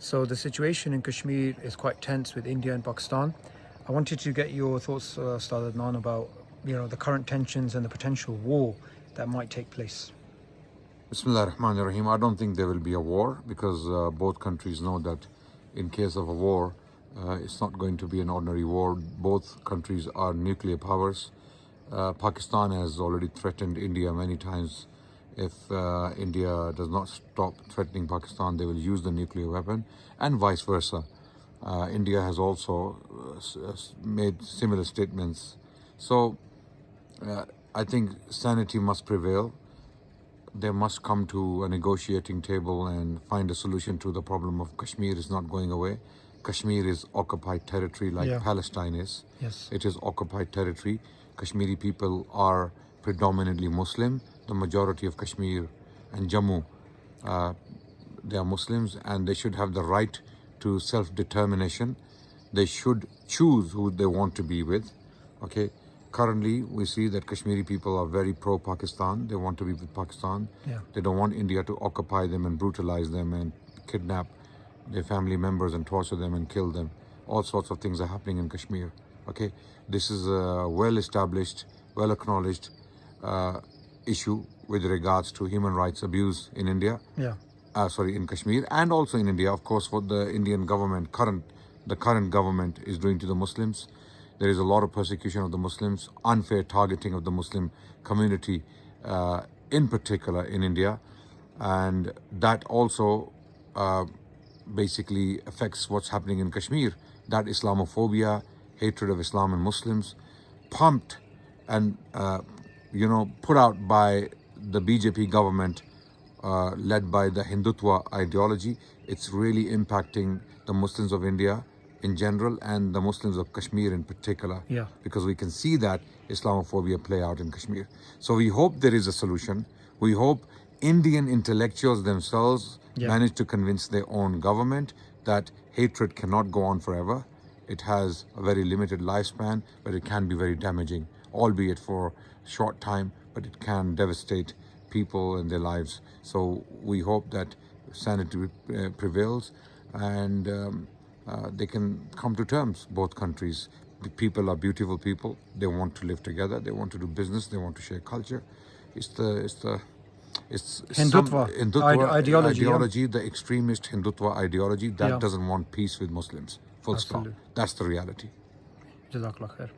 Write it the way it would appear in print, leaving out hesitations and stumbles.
So the situation in Kashmir is quite tense with India and Pakistan. I wanted to get your thoughts, Ustad Adnan, about the current tensions and the potential war that might take place. Bismillah ar-Rahman ar-Rahim. I don't think there will be a war because both countries know that in case of a war, it's not going to be an ordinary war. Both countries are nuclear powers. Pakistan has already threatened India many times. If India does not stop threatening Pakistan, they will use the nuclear weapon, and vice versa. India has also made similar statements. So I think sanity must prevail. They must come to a negotiating table and find a solution to the problem of Kashmir is not going away. Kashmir is occupied territory like Palestine is. Yes. It is occupied territory. Kashmiri people are predominantly Muslim. The majority of Kashmir and Jammu, they are Muslims, and they should have the right to self-determination. They should choose who they want to be with. Okay. Currently, we see that Kashmiri people are very pro-Pakistan. They want to be with Pakistan. They don't want India to occupy them and brutalize them and kidnap their family members and torture them and kill them. All sorts of things are happening in Kashmir. Okay, this is a well-established, well-acknowledged issue with regards to human rights abuse in India. In Kashmir and also in India. Of course, what the Indian government, the current government is doing to the Muslims. There is a lot of persecution of the Muslims, unfair targeting of the Muslim community, in particular in India. And that also basically affects what's happening in Kashmir. That Islamophobia, hatred of Islam and Muslims, pumped and, put out by the BJP government, led by the Hindutva ideology. It's really impacting the Muslims of India in general and the Muslims of Kashmir in particular, because we can see that Islamophobia play out in Kashmir. So we hope there is a solution. We hope Indian intellectuals themselves manage to convince their own government that hatred cannot go on forever. It has a very limited lifespan, but it can be very damaging, albeit for a short time, but it can devastate people and their lives. So we hope that sanity prevails and they can come to terms, both countries. The people are beautiful people. They want to live together. They want to do business. They want to share culture. It's Hindutva ideology, the extremist Hindutva ideology that doesn't want peace with Muslims. Full stop. That's the reality. Jazakallah khair.